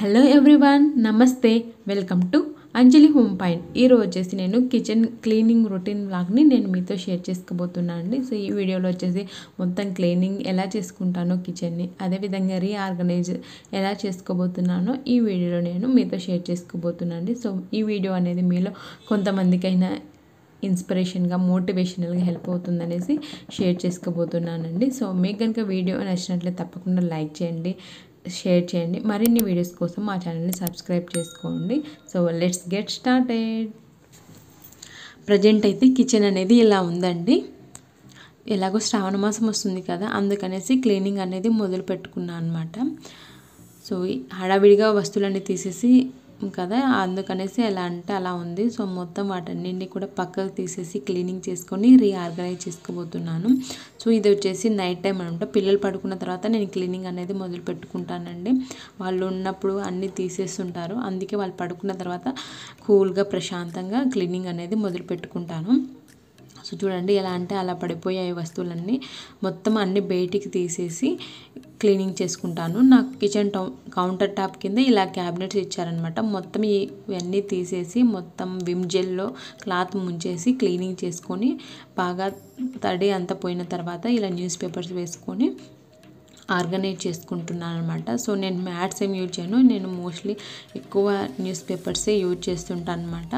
Hello everyone, నమస్తే. Welcome to Anjali home point. ఈరోజు వచ్చేసి నేను కిచెన్ క్లీనింగ్ రొటీన్ వ్లాగ్ని నేను మీతో షేర్ చేసుకోబోతున్నాను అండి. సో ఈ వీడియోలో వచ్చేసి మొత్తం క్లీనింగ్ ఎలా చేసుకుంటానో కిచెన్ని, అదేవిధంగా రీఆర్గనైజ్ ఎలా చేసుకోబోతున్నానో ఈ వీడియోలో నేను మీతో షేర్ చేసుకోబోతున్నాను అండి. సో ఈ వీడియో అనేది మీలో కొంతమందికైనా ఇన్స్పిరేషన్గా, మోటివేషనల్గా హెల్ప్ అవుతుందనేసి షేర్ చేసుకోబోతున్నానండి. సో మీకు కనుక వీడియో నచ్చినట్లయితే తప్పకుండా లైక్ చేయండి, షేర్ చేయండి. మరిన్ని వీడియోస్ కోసం మా ఛానల్ని సబ్స్క్రైబ్ చేసుకోండి. So let's get started. Present అయితే కిచెన్ అనేది ఇలా ఉందండి. ఎలాగో శ్రావణ మాసం వస్తుంది కదా, అందుకనేసి క్లీనింగ్ అనేది మొదలు పెట్టుకున్నాను అనమాట. సో హడావిడిగా వస్తువులన్నీ తీసేసి కదా, అందుకనేసి ఎలా అంటే అలా ఉంది. సో మొత్తం వాటన్నింటినీ కూడా పక్కకు తీసేసి క్లీనింగ్ చేసుకొని రీఆర్గనైజ్ చేసుకోబోతున్నాను. సో ఇది వచ్చేసి నైట్ టైం అనమాట. పిల్లలు పడుకున్న తర్వాత నేను క్లీనింగ్ అనేది మొదలు పెట్టుకుంటానండి. వాళ్ళు ఉన్నప్పుడు అన్నీ తీసేస్తుంటారు, అందుకే వాళ్ళు పడుకున్న తర్వాత కూల్గా ప్రశాంతంగా క్లీనింగ్ అనేది మొదలు పెట్టుకుంటాను. సో చూడండి, ఎలా అంటే అలా పడిపోయాయి వస్తువులన్నీ. మొత్తం అన్నీ బయటికి తీసేసి క్లీనింగ్ చేసుకుంటాను. నాకు కిచెన్ కౌంటర్ టాప్ కింద ఇలా క్యాబినెట్స్ ఇచ్చారనమాట. మొత్తం ఇవన్నీ తీసేసి మొత్తం విమ్ జెల్లో క్లాత్ ముంచేసి క్లీనింగ్ చేసుకొని బాగా తడి అంతా పోయిన తర్వాత ఇలా న్యూస్ పేపర్స్ వేసుకొని ఆర్గనైజ్ చేసుకుంటున్నాను అనమాట. సో నేను మ్యాట్స్ ఏం యూజ్ చేయను, నేను మోస్ట్లీ ఎక్కువ న్యూస్ పేపర్సే యూజ్ చేస్తుంటాను అనమాట.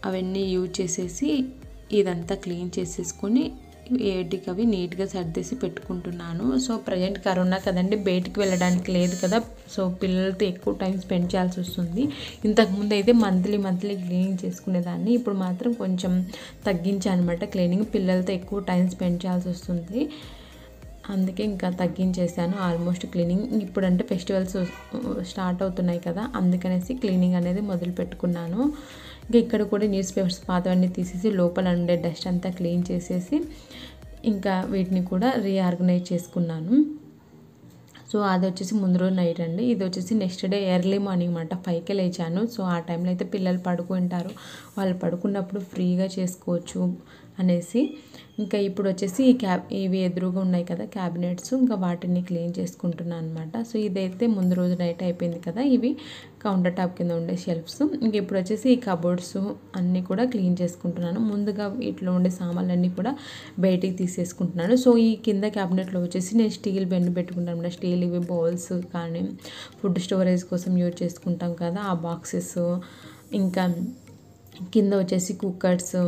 అవన్నీ యూజ్ చేసేసి ఇదంతా క్లీన్ చేసేసుకొని ఏటికి అవి నీట్గా సర్దేసి పెట్టుకుంటున్నాను. సో ప్రజెంట్ కరోనా కదండి, బయటికి వెళ్ళడానికి లేదు కదా. సో పిల్లలతో ఎక్కువ టైం స్పెండ్ చేయాల్సి వస్తుంది. ఇంతకుముందు అయితే మంత్లీ క్లీనింగ్ చేసుకునేదాన్ని, ఇప్పుడు మాత్రం కొంచెం తగ్గించాను అనమాట క్లీనింగ్. పిల్లలతో ఎక్కువ టైం స్పెండ్ చేయాల్సి వస్తుంది, అందుకే ఇంకా తగ్గించేసాను ఆల్మోస్ట్ క్లీనింగ్. ఇప్పుడంటే ఫెస్టివల్స్ స్టార్ట్ అవుతున్నాయి కదా, అందుకనేసి క్లీనింగ్ అనేది మొదలు పెట్టుకున్నాను. ఇంకా ఇక్కడ కూడా న్యూస్ పేపర్స్ పాతవన్నీ తీసేసి లోపల ఉండే డస్ట్ అంతా క్లీన్ చేసేసి ఇంకా వీటిని కూడా రీఆర్గనైజ్ చేసుకున్నాను. సో అది వచ్చేసి ముందు రోజు నైట్ అండి. ఇది వచ్చేసి నెక్స్ట్ డే ఎర్లీ మార్నింగ్ అనమాట. 5కే లేచాను. సో ఆ టైంలో అయితే పిల్లలు పడుకుంటారు, వాళ్ళు పడుకున్నప్పుడు ఫ్రీగా చేసుకోవచ్చు అనేసి ఇంకా ఇప్పుడు వచ్చేసి ఇవి ఎదురుగా ఉన్నాయి కదా క్యాబినెట్స్, ఇంకా వాటిని క్లీన్ చేసుకుంటున్నాను అనమాట. సో ఇదైతే ముందు రోజు నైట్ అయిపోయింది కదా. ఇవి కౌంటర్ టాప్ కింద ఉండే షెల్ఫ్స్. ఇంక ఇప్పుడు వచ్చేసి ఈ కబోర్డ్స్ అన్నీ కూడా క్లీన్ చేసుకుంటున్నాను. ముందుగా వీటిలో ఉండే సామాన్లన్నీ కూడా బయటికి తీసేసుకుంటున్నాను. సో ఈ కింద క్యాబినెట్లో వచ్చేసి నేను స్టీల్ బెండ్ పెట్టుకుంటాను. స్టీల్ ఇవి బౌల్స్ కానీ ఫుడ్ స్టోరేజ్ కోసం యూజ్ చేసుకుంటాం కదా, ఆ బాక్సెస్. ఇంకా కింద వచ్చేసి కుక్కర్స్,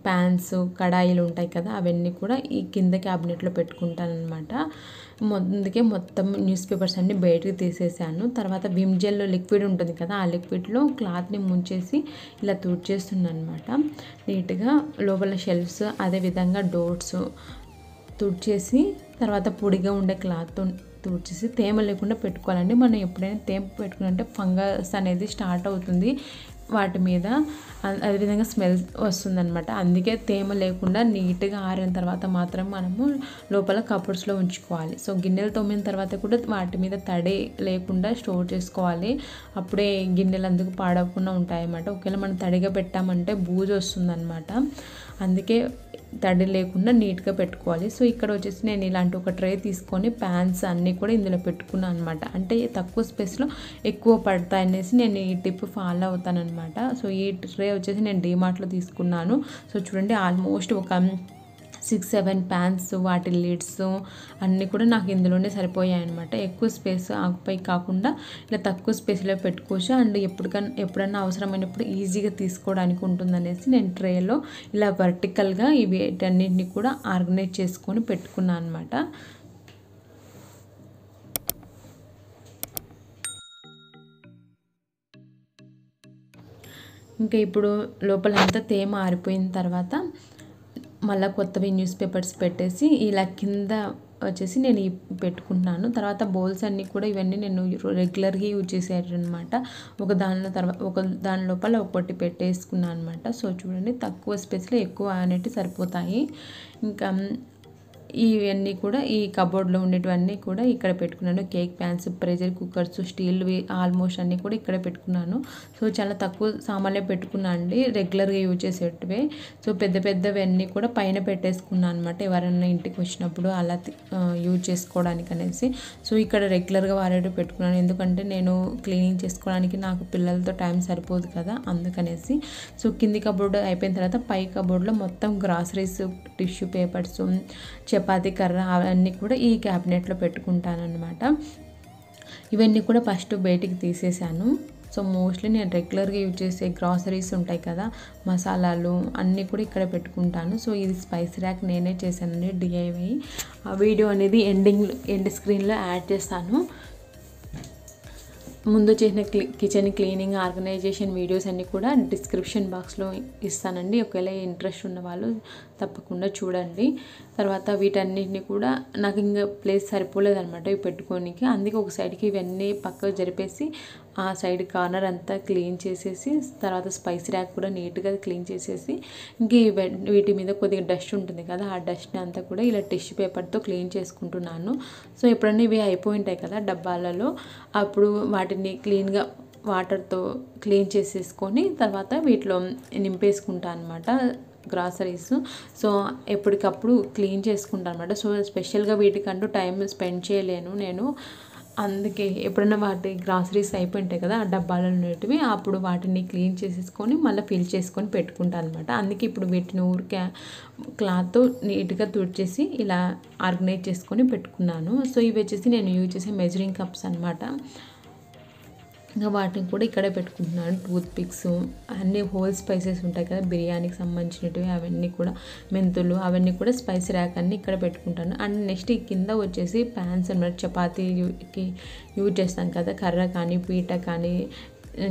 ప్యాన్స్, కడాయిలు ఉంటాయి కదా, అవన్నీ కూడా ఈ కింద క్యాబినెట్లో పెట్టుకుంటాను అనమాట. ముందుకే మొత్తం న్యూస్ పేపర్స్ అన్నీ బయటకు తీసేసాను. తర్వాత విమ్ జెల్లో లిక్విడ్ ఉంటుంది కదా, ఆ లిక్విడ్లో క్లాత్ని ముంచేసి ఇలా తుడిచేస్తున్నాను అనమాట నీట్గా. లోపల షెల్ఫ్స్, అదేవిధంగా డోర్స్ తుడిచేసి తర్వాత పొడిగా ఉండే క్లాత్ తుడిచేసి తేమ లేకుండా పెట్టుకోవాలండి. మనం ఎప్పుడైనా తేమ పెట్టుకున్నంటే ఫంగస్ అనేది స్టార్ట్ అవుతుంది వాటి మీద, అదేవిధంగా స్మెల్ వస్తుందన్నమాట. అందుకే తేమ లేకుండా నీట్గా ఆరిన తర్వాత మాత్రం మనము లోపల కబోర్డ్స్లో ఉంచుకోవాలి. సో గిన్నెలు తోమిన తర్వాత కూడా వాటి మీద తడి లేకుండా స్టోర్ చేసుకోవాలి, అప్పుడే గిన్నెలు అందుకు పాడవకుండా ఉంటాయన్నమాట. ఒకవేళ మనం తడిగా పెట్టామంటే బూజు వస్తుందన్నమాట, అందుకే తడి లేకుండా నీట్గా పెట్టుకోవాలి. సో ఇక్కడ వచ్చేసి నేను ఇలాంటి ఒక ట్రే తీసుకొని ప్యాన్స్ అన్నీ కూడా ఇందులో పెట్టుకున్నాను అనమాట. అంటే తక్కువ స్పేస్లో ఎక్కువ పడతాయి అనేసి నేను ఈ టిప్ ఫాలో అవుతాను అనమాట. సో ఈ ట్రే వచ్చేసి నేను డీమార్ట్లో తీసుకున్నాను. సో చూడండి, ఆల్మోస్ట్ ఒక 6-7 ప్యాన్స్, వాటి లిడ్స్ అన్నీ కూడా నాకు ఇందులోనే సరిపోయాయి అనమాట. ఎక్కువ స్పేస్ ఆకుపై కాకుండా ఇలా తక్కువ స్పేస్లో పెట్టుకోవచ్చు, అండ్ ఎప్పుడన్నా అవసరమైనప్పుడు ఈజీగా తీసుకోవడానికి ఉంటుందనేసి నేను ట్రేలో ఇలా వర్టికల్గా వీటన్నిటిని కూడా ఆర్గనైజ్ చేసుకొని పెట్టుకున్నాను అనమాట. ఇంకా ఇప్పుడు లోపలంతా తేమ ఆరిపోయిన తర్వాత మళ్ళీ కొత్తవి న్యూస్ పేపర్స్ పెట్టేసి ఇలా కింద వచ్చేసి నేను పెట్టుకుంటున్నాను. తర్వాత బౌల్స్ అన్నీ కూడా ఇవన్నీ నేను రెగ్యులర్గా యూజ్ చేసేటనమాట. ఒక దాని లోపల ఒకటి పెట్టేసుకున్నాను అనమాట. సో చూడండి, తక్కువ స్పేస్లో ఎక్కువ అనేవి సరిపోతాయి. ఇంకా ఇవన్నీ కూడా ఈ కబోర్డ్లో ఉండేటివన్నీ కూడా ఇక్కడ పెట్టుకున్నాను. కేక్ ప్యాన్స్, ప్రెషర్ కుక్కర్స్, స్టీల్వి ఆల్మోస్ట్ అన్నీ కూడా ఇక్కడ పెట్టుకున్నాను. సో చాలా తక్కువ సామాన్లే పెట్టుకున్నా అండి, రెగ్యులర్గా యూజ్ చేసేటివే. సో పెద్ద పెద్దవి అన్నీ కూడా పైన పెట్టేసుకున్నాను అనమాట, ఎవరైనా ఇంటికి వచ్చినప్పుడు అలా యూజ్ చేసుకోవడానికి అనేసి. సో ఇక్కడ రెగ్యులర్గా వాడేటివి పెట్టుకున్నాను, ఎందుకంటే నేను క్లీనింగ్ చేసుకోవడానికి నాకు పిల్లలతో టైం సరిపోదు కదా, అందుకనేసి. సో కింది కబోర్డ్ అయిపోయిన తర్వాత పై కబోర్డ్లో మొత్తం గ్రాసరీస్, టిష్యూ పేపర్స్, చపాతీ కర్ర అవన్నీ కూడా ఈ క్యాబినెట్లో పెట్టుకుంటాను అనమాట. ఇవన్నీ కూడా ఫస్ట్ బయటికి తీసేసాను. సో మోస్ట్లీ నేను రెగ్యులర్గా యూజ్ చేసే గ్రాసరీస్ ఉంటాయి కదా, మసాలాలు అన్నీ కూడా ఇక్కడ పెట్టుకుంటాను. సో ఇది స్పైస్ ర్యాక్ నేనే చేశానండి, DIY. ఆ వీడియో అనేది ఎండ్ స్క్రీన్లో యాడ్ చేస్తాను. ముందు చేసిన కిచెన్ క్లీనింగ్, ఆర్గనైజేషన్ వీడియోస్ అన్నీ కూడా డిస్క్రిప్షన్ బాక్స్లో ఇస్తానండి. ఒకవేళ ఇంట్రెస్ట్ ఉన్న వాళ్ళు తప్పకుండా చూడండి. తర్వాత వీటన్నిటిని కూడా నాకు ఇంకా ప్లేస్ సరిపోలేదనమాట ఇవి పెట్టుకోనికి, అందుకే ఒక సైడ్కి ఇవన్నీ పక్కకు జరిపేసి ఆ సైడ్ కార్నర్ అంతా క్లీన్ చేసేసి, తర్వాత స్పైస్ ర్యాక్ కూడా నీట్గా క్లీన్ చేసేసి, ఇంక వీటి మీద కొద్దిగా డస్ట్ ఉంటుంది కదా, ఆ డస్ట్ని అంతా కూడా ఇలా టిష్యూ పేపర్తో క్లీన్ చేసుకుంటున్నాను. సో ఎప్పుడన్నా ఇవి అయిపోయి ఉంటాయి కదా డబ్బాలలో, అప్పుడు వాటిని క్లీన్గా వాటర్తో క్లీన్ చేసేసుకొని తర్వాత వీటిలో నింపేసుకుంటాను అనమాట గ్రాసరీస్. సో ఎప్పటికప్పుడు క్లీన్ చేసుకుంటాను అనమాట. సో స్పెషల్గా వీటికంటూ టైం స్పెండ్ చేయలేను నేను, అందుకే ఎప్పుడైనా వాటి గ్రాసరీస్ అయిపోయింటాయి కదా ఆ డబ్బాలలో ఉండేటివి, అప్పుడు వాటిని క్లీన్ చేసేసుకొని మళ్ళీ ఫిల్ చేసుకొని పెట్టుకుంటాను అనమాట. అందుకే ఇప్పుడు వీటిని ఊరికే క్లాత్తో నీట్గా తుడిచేసి ఇలా ఆర్గనైజ్ చేసుకొని పెట్టుకున్నాను. సో ఇవి వచ్చేసి నేను యూజ్ చేసే మెజరింగ్ కప్స్ అనమాట. ఇంకా వాటిని కూడా ఇక్కడే పెట్టుకుంటున్నాను. టూత్ పిక్స్, అన్నీ హోల్ స్పైసెస్ ఉంటాయి కదా బిర్యానీకి సంబంధించినవి, అవన్నీ కూడా మెంతులు అవన్నీ కూడా స్పైస్ ర్యాక్ అన్నీ ఇక్కడ పెట్టుకుంటాను. అండ్ నెక్స్ట్ ఈ కింద వచ్చేసి ప్యాన్స్ అన్నమాట, చపాతీకి యూజ్ చేస్తాం కదా, కర్ర కానీ పీట కానీ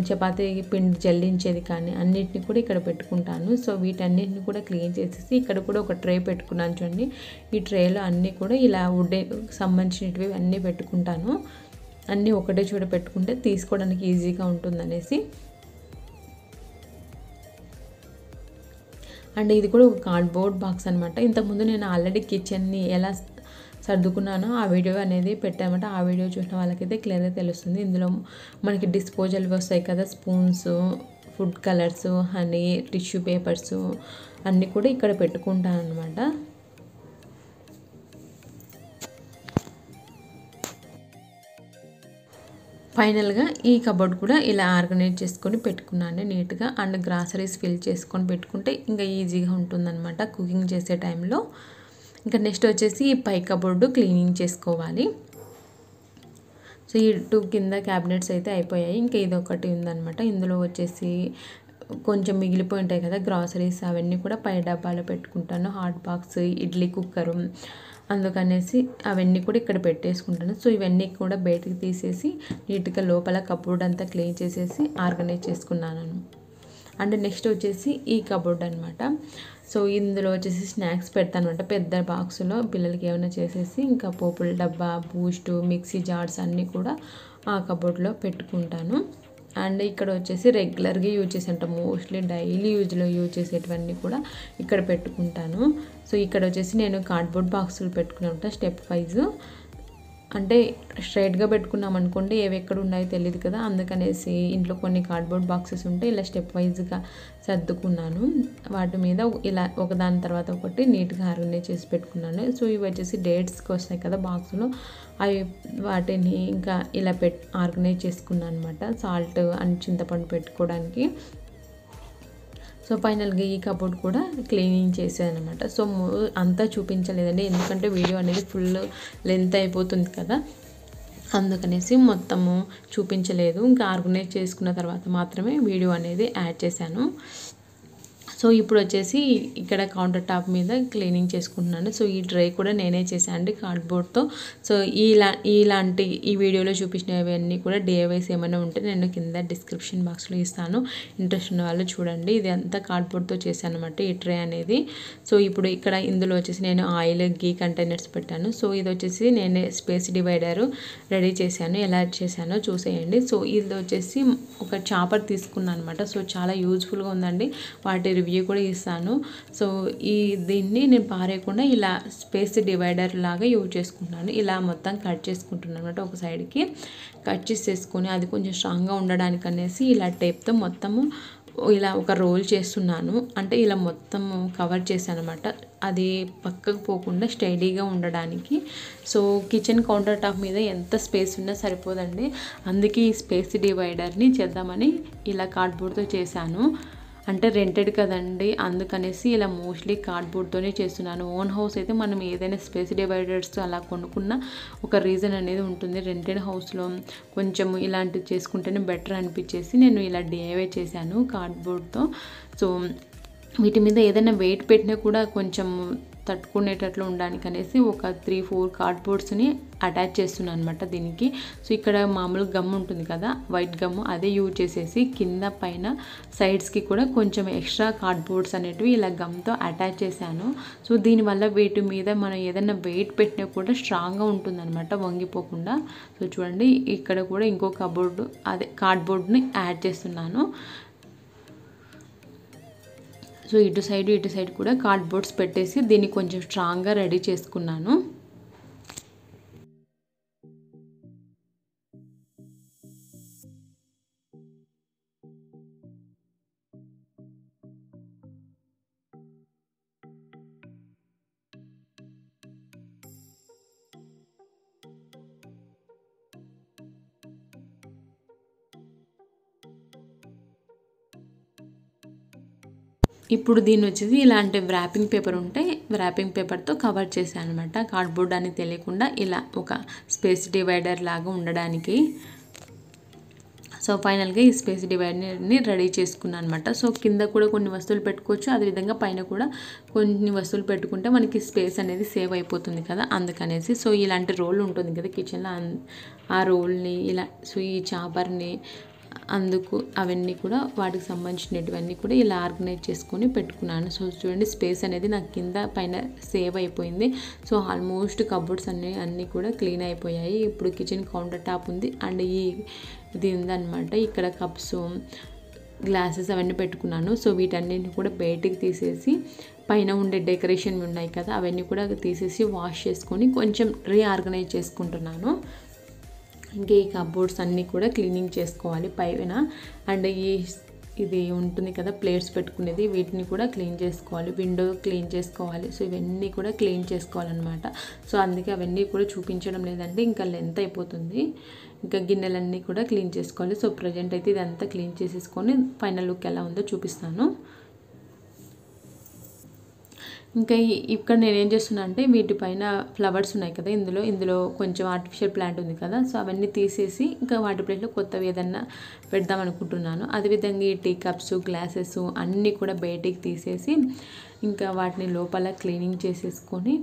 చపాతీ పిండి జల్లించేది కానీ అన్నిటిని కూడా ఇక్కడ పెట్టుకుంటాను. సో వీటన్నిటిని కూడా క్లీన్ చేసేసి ఇక్కడ కూడా ఒక ట్రే పెట్టుకున్నాను చూడండి. ఈ ట్రేలో అన్నీ కూడా ఇలా వుడ్ సంబంధించినవి అన్నీ పెట్టుకుంటాను. అన్నీ ఒకటే చోట పెట్టుకుంటే తీసుకోవడానికి ఈజీగా ఉంటుందనేసి. అండ్ ఇది కూడా ఒక కార్డ్బోర్డ్ బాక్స్ అనమాట. ఇంతకుముందు నేను ఆల్రెడీ కిచెన్ని ఎలా సర్దుకున్నానో ఆ వీడియో అనేది పెట్టామట, ఆ వీడియో చూసిన వాళ్ళకైతే క్లియర్గా తెలుస్తుంది. ఇందులో మనకి డిస్పోజల్ వస్తాయి కదా, spoons, food colours, honey, tissue papers అన్నీ కూడా ఇక్కడ పెట్టుకుంటాను అనమాట. ఫైనల్గా ఈ కబోర్డ్ కూడా ఇలా ఆర్గనైజ్ చేసుకొని పెట్టుకున్నాను నీట్గా. అండ్ గ్రాసరీస్ ఫిల్ చేసుకొని పెట్టుకుంటే ఇంకా ఈజీగా ఉంటుందన్నమాట కుకింగ్ చేసే టైంలో. ఇంకా నెక్స్ట్ వచ్చేసి ఈ పై కబోర్డు క్లీనింగ్ చేసుకోవాలి. సో ఈ 2 కింద క్యాబినెట్స్ అయితే అయిపోయాయి, ఇంకా ఇది ఒకటి ఉందన్నమాట. ఇందులో వచ్చేసి కొంచెం మిగిలిపోయి ఉంటాయి కదా గ్రాసరీస్, అవన్నీ కూడా పై డబ్బాలో పెట్టుకుంటాను. హాట్ బాక్స్, ఇడ్లీ కుక్కరు, అందుకనేసి అవన్నీ కూడా ఇక్కడ పెట్టేసుకుంటాను. సో ఇవన్నీ కూడా బయటికి తీసేసి నీట్గా లోపల కబోర్డ్ అంతా క్లీన్ చేసేసి ఆర్గనైజ్ చేసుకున్నాను. అండ్ నెక్స్ట్ వచ్చేసి ఈ కబోర్డ్ అనమాట. సో ఇందులో వచ్చేసి స్నాక్స్ పెడతాను అనమాట, పెద్ద బాక్స్లో పిల్లలకి ఏమైనా చేసేసి, ఇంకా పోపుల డబ్బా, బూస్ట్, మిక్సీ జార్స్ అన్నీ కూడా ఆ కబోర్డ్లో పెట్టుకుంటాను. అండ్ ఇక్కడ వచ్చేసి రెగ్యులర్గా యూజ్ చేసేంట, మోస్ట్లీ డైలీ యూజ్ చేసేటివన్నీ కూడా ఇక్కడ పెట్టుకుంటాను. సో ఇక్కడ వచ్చేసి నేను కార్డ్బోర్డ్ బాక్సులు పెట్టుకుని ఉంటాను స్టెప్ వైజ్, అంటే స్ట్రైట్గా పెట్టుకున్నాం అనుకోండి ఏవి ఎక్కడ ఉన్నాయో తెలియదు కదా, అందుకనేసి ఇంట్లో కొన్ని కార్డ్బోర్డ్ బాక్సెస్ ఉంటే ఇలా స్టెప్ వైజ్గా సర్దుకున్నాను. వాటి మీద ఇలా ఒకదాని తర్వాత ఒకటి నీట్గా ఆర్గనైజ్ చేసి పెట్టుకున్నాను. సో ఇవి వచ్చేసి డేట్స్కి వస్తాయి కదా బాక్స్లో, అవి వాటిని ఇంకా ఇలా ఆర్గనైజ్ చేసుకున్నాను అనమాట. సాల్ట్ అండ్ చింతపండు పెట్టుకోవడానికి. సో ఫైనల్గా ఈ కబోర్డ్ కూడా క్లీనింగ్ చేసాను అనమాట. సో అంతా చూపించలేదండి, ఎందుకంటే వీడియో అనేది ఫుల్ లెంత్ అయిపోతుంది కదా, అందుకనేసి మొత్తము చూపించలేదు. ఇంకా ఆర్గనైజ్ చేసుకున్న తర్వాత మాత్రమే వీడియో అనేది యాడ్ చేశాను. సో ఇప్పుడు వచ్చేసి ఇక్కడ కౌంటర్ టాప్ మీద క్లీనింగ్ చేసుకుంటున్నాను. సో ఈ ట్రే కూడా నేనే చేశాను అండి కార్డ్బోర్డ్తో. సో ఇలాంటి ఈ వీడియోలో చూపించినవన్నీ కూడా DIYs ఏమైనా ఉంటే నేను కింద డిస్క్రిప్షన్ బాక్స్లో ఇస్తాను, ఇంట్రెస్ట్ ఉన్న వాళ్ళు చూడండి. ఇది అంతా కార్డ్బోర్డ్తో చేశాను అనమాట ఈ ట్రే అనేది. సో ఇప్పుడు ఇక్కడ ఇందులో వచ్చేసి నేను ఆయిల్, గీ కంటైనర్స్ పెట్టాను. సో ఇది వచ్చేసి నేనే స్పేస్ డివైడర్ రెడీ చేశాను, ఎలా చేశానో చూసేయండి. సో ఇది వచ్చేసి ఒక చాపర్ తీసుకున్నాను అనమాట. సో చాలా యూజ్ఫుల్గా ఉందండి, వాటి రివ్యూ కూడా ఇస్తాను. సో దీన్ని నేను పారేయకుండా ఇలా స్పేస్ డివైడర్ లాగా యూజ్ చేసుకుంటున్నాను. ఇలా మొత్తం కట్ చేసుకుంటున్నాను అనమాట. ఒక సైడ్కి కట్ చేసేసుకొని అది కొంచెం స్ట్రాంగ్గా ఉండడానికి అనేసి ఇలా టేప్తో మొత్తము ఇలా ఒక రోల్ చేస్తున్నాను. అంటే ఇలా మొత్తం కవర్ చేశాను అనమాట. అది పక్కకు పోకుండా స్టడీగా ఉండడానికి. సో కిచెన్ కౌంటర్ టాప్ మీద ఎంత స్పేస్ ఉన్నా సరిపోదండి. అందుకే ఈ స్పేస్ డివైడర్ని చేద్దామని ఇలా కార్డ్బోర్డ్తో చేశాను. అంటే రెంటెడ్ కదండి, అందుకనేసి ఇలా మోస్ట్లీ కార్డ్బోర్డ్తోనే చేస్తున్నాను. ఓన్ హౌస్ అయితే మనం ఏదైనా స్పేస్ డివైడర్స్ అలా కొనుక్కున్న ఒక రీజన్ అనేది ఉంటుంది. రెంటెడ్ హౌస్లో కొంచెం ఇలాంటివి చేసుకుంటేనే బెటర్ అనిపించేసి నేను ఇలా డిఐవై చేశాను కార్డ్బోర్డ్తో. సో వీటి మీద ఏదైనా వెయిట్ పెట్టినా కూడా కొంచెం తట్టుకునేటట్లు ఉండడానికి అనేసి ఒక 3-4 కార్డ్బోర్డ్స్ని అటాచ్ చేస్తున్నాను అనమాట దీనికి. సో ఇక్కడ మామూలు గమ్ ఉంటుంది కదా, వైట్ గమ్, అదే యూజ్ చేసేసి కింద పైన సైడ్స్కి కూడా కొంచెం ఎక్స్ట్రా కార్డ్బోర్డ్స్ అనేటివి ఇలా గమ్తో అటాచ్ చేశాను. సో దీనివల్ల వీటి మీద మనం ఏదైనా వెయిట్ పెట్టినా కూడా స్ట్రాంగ్గా ఉంటుందన్నమాట, వంగిపోకుండా. సో చూడండి ఇక్కడ కూడా ఇంకో కార్డ్బోర్డ్ని యాడ్ చేస్తున్నాను. సో ఇటు సైడ్ కూడా కార్డ్బోర్డ్స్ పెట్టేసి దీన్ని కొంచెం స్ట్రాంగ్గా రెడీ చేసుకున్నాను. ఇప్పుడు దీన్ని వచ్చేసి ఇలాంటి వ్రాపింగ్ పేపర్ ఉంటే వ్రాపింగ్ పేపర్తో కవర్ చేశాను అనమాట, కార్డ్బోర్డ్ అని తెలియకుండా ఇలా ఒక స్పేస్ డివైడర్ లాగా ఉండడానికి. సో ఫైనల్గా ఈ స్పేస్ డివైడర్ని రెడీ చేసుకున్నాను అనమాట. సో కింద కూడా కొన్ని వస్తువులు పెట్టుకోవచ్చు, అదేవిధంగా పైన కూడా కొన్ని వస్తువులు పెట్టుకుంటే మనకి స్పేస్ అనేది సేవ్ అయిపోతుంది కదా, అందుకనేసి. సో ఇలాంటి రోల్ ఉంటుంది కదా కిచెన్లో, ఆ రోల్ని ఇలా, సో ఈ చాపర్ని అందుకు అవన్నీ కూడా వాటికి సంబంధించినటువన్నీ కూడా ఇలా ఆర్గనైజ్ చేసుకొని పెట్టుకున్నాను. సో చూడండి స్పేస్ అనేది నాకు కింద పైన సేవ్ అయిపోయింది. సో ఆల్మోస్ట్ కబోర్డ్స్ అన్నీ కూడా క్లీన్ అయిపోయాయి. ఇప్పుడు కిచెన్ కౌంటర్ టాప్ ఉంది అండ్ ఇది ఉందన్నమాట. ఇక్కడ కప్స్, గ్లాసెస్ అవన్నీ పెట్టుకున్నాను. సో వీటన్నిటిని కూడా బయటికి తీసేసి పైన ఉండే డెకరేషన్ ఉన్నాయి కదా అవన్నీ కూడా తీసేసి వాష్ చేసుకొని కొంచెం రీఆర్గనైజ్ చేసుకుంటున్నాను. ఇంకా ఈ కబోర్డ్స్ అన్నీ కూడా క్లీనింగ్ చేసుకోవాలి పైన. అండ్ ఇది ఉంటుంది కదా ప్లేట్స్ పెట్టుకునేది, వీటిని కూడా క్లీన్ చేసుకోవాలి, విండో క్లీన్ చేసుకోవాలి. సో ఇవన్నీ కూడా క్లీన్ చేసుకోవాలన్నమాట. సో అందుకే అవన్నీ కూడా చూపించడం లేదంటే ఇంకా లెంత్ అయిపోతుంది. ఇంకా గిన్నెలన్నీ కూడా క్లీన్ చేసుకోవాలి. సో ప్రజెంట్ అయితే ఇదంతా క్లీన్ చేసేసుకొని ఫైనల్ లుక్ ఎలా ఉందో చూపిస్తాను. ఇంకా ఇక్కడ నేనేం చేస్తున్నా అంటే వీటిపైన ఫ్లవర్స్ ఉన్నాయి కదా, ఇందులో కొంచెం ఆర్టిఫిషియల్ ప్లాంట్ ఉంది కదా, సో అవన్నీ తీసేసి ఇంకా వాటి ప్లేట్లో కొత్తవి ఏదన్నా పెడదాం అనుకుంటున్నాను. అదేవిధంగా ఈ టీ కప్స్, గ్లాసెస్ అన్నీ కూడా బయటికి తీసేసి ఇంకా వాటిని లోపల క్లీనింగ్ చేసేసుకొని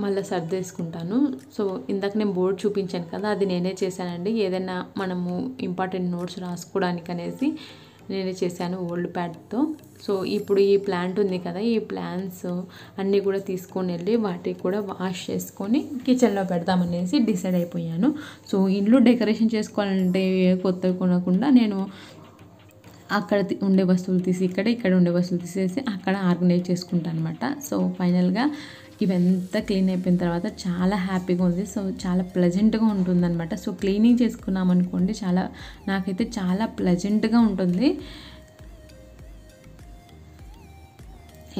మళ్ళీ సర్దేసుకుంటాను. సో ఇందాక నేను బోర్డు చూపించాను కదా, అది నేనే చేశానండి. ఏదైనా మనము ఇంపార్టెంట్ నోట్స్ రాసుకోవడానికి అనేసి నేనే చేశాను ఓల్డ్ ప్యాడ్తో. సో ఇప్పుడు ఈ ప్లాంట్ ఉంది కదా, ఈ ప్లాంట్స్ అన్నీ కూడా తీసుకొని వెళ్ళి వాటికి కూడా వాష్ చేసుకొని కిచెన్లో పెడదామనేసి డిసైడ్ అయిపోయాను. సో ఇంట్లో డెకరేషన్ చేసుకోవాలంటే కొత్తగా కొనకుండా నేను అక్కడ ఉండే వస్తువులు తీసి ఇక్కడ ఉండే వస్తువులు తీసేసి అక్కడ ఆర్గనైజ్ చేసుకుంటాను అనమాట. సో ఫైనల్గా ఇవంతా క్లీన్ అయిపోయిన తర్వాత చాలా హ్యాపీగా ఉంది. సో చాలా ప్లెజెంట్గా ఉంటుందన్నమాట. సో క్లీనింగ్ చేసుకున్నాం అనుకోండి, నాకైతే చాలా ప్లెజెంట్గా ఉంటుంది.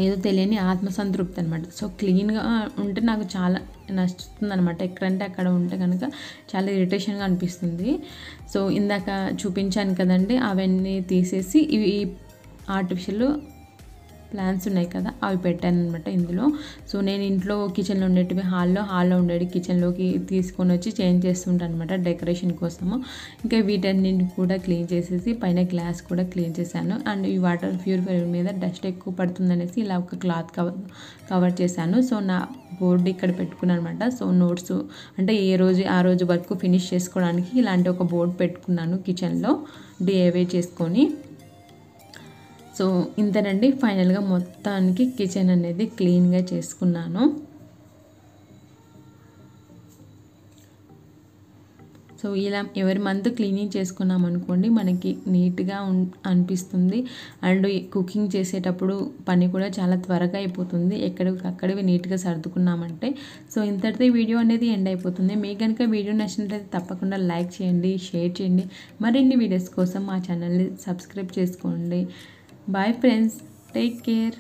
ఏదో తెలియని ఆత్మసంతృప్తి అనమాట. సో క్లీన్గా ఉంటే నాకు చాలా నచ్చుతుంది అనమాట. ఎక్కడంటే అక్కడ ఉంటే కనుక చాలా ఇరిటేషన్గా అనిపిస్తుంది. సో ఇందాక చూపించాను కదండి, అవన్నీ తీసేసి ఇవి ఆర్టిఫిషియల్ ప్లాంట్స్ ఉన్నాయి కదా అవి పెట్టాను అనమాట ఇందులో. సో నేను ఇంట్లో కిచెన్లో ఉండేటివి హాల్లో ఉండేవి కిచెన్లోకి తీసుకొని వచ్చి చేంజ్ చేస్తుంటాను అనమాట డెకరేషన్ కోసము. ఇంకా వీటన్నింటిని కూడా క్లీన్ చేసేసి పైన గ్లాస్ కూడా క్లీన్ చేశాను. అండ్ ఈ వాటర్ ప్యూరిఫైయర్ మీద డస్ట్ ఎక్కువ పడుతుందనేసి ఇలా ఒక క్లాత్ కవర్ చేశాను. సో నా బోర్డు ఇక్కడ పెట్టుకున్నాను అనమాట. సో నోట్స్ అంటే ఆ రోజు వర్క్ ఫినిష్ చేసుకోవడానికి ఇలాంటి ఒక బోర్డు పెట్టుకున్నాను కిచెన్లో డిఐవై చేసుకొని. సో ఇంతేనండి, ఫైనల్గా మొత్తానికి కిచెన్ అనేది క్లీన్గా చేసుకున్నాను. సో ఇలా ఎవరి మంత్ క్లీనింగ్ చేసుకున్నాం అనుకోండి మనకి నీట్గా అనిపిస్తుంది. అండ్ కుకింగ్ చేసేటప్పుడు పని కూడా చాలా త్వరగా అయిపోతుంది ఎక్కడివి నీట్గా సర్దుకున్నామంటే. సో ఇంతటితో వీడియో అనేది ఎండ్ అయిపోతుంది. మీకు కనుక వీడియో నచ్చినట్లయితే తప్పకుండా లైక్ చేయండి, షేర్ చేయండి. మరిన్ని వీడియోస్ కోసం మా ఛానల్ని సబ్స్క్రైబ్ చేసుకోండి. Bye friends, take care.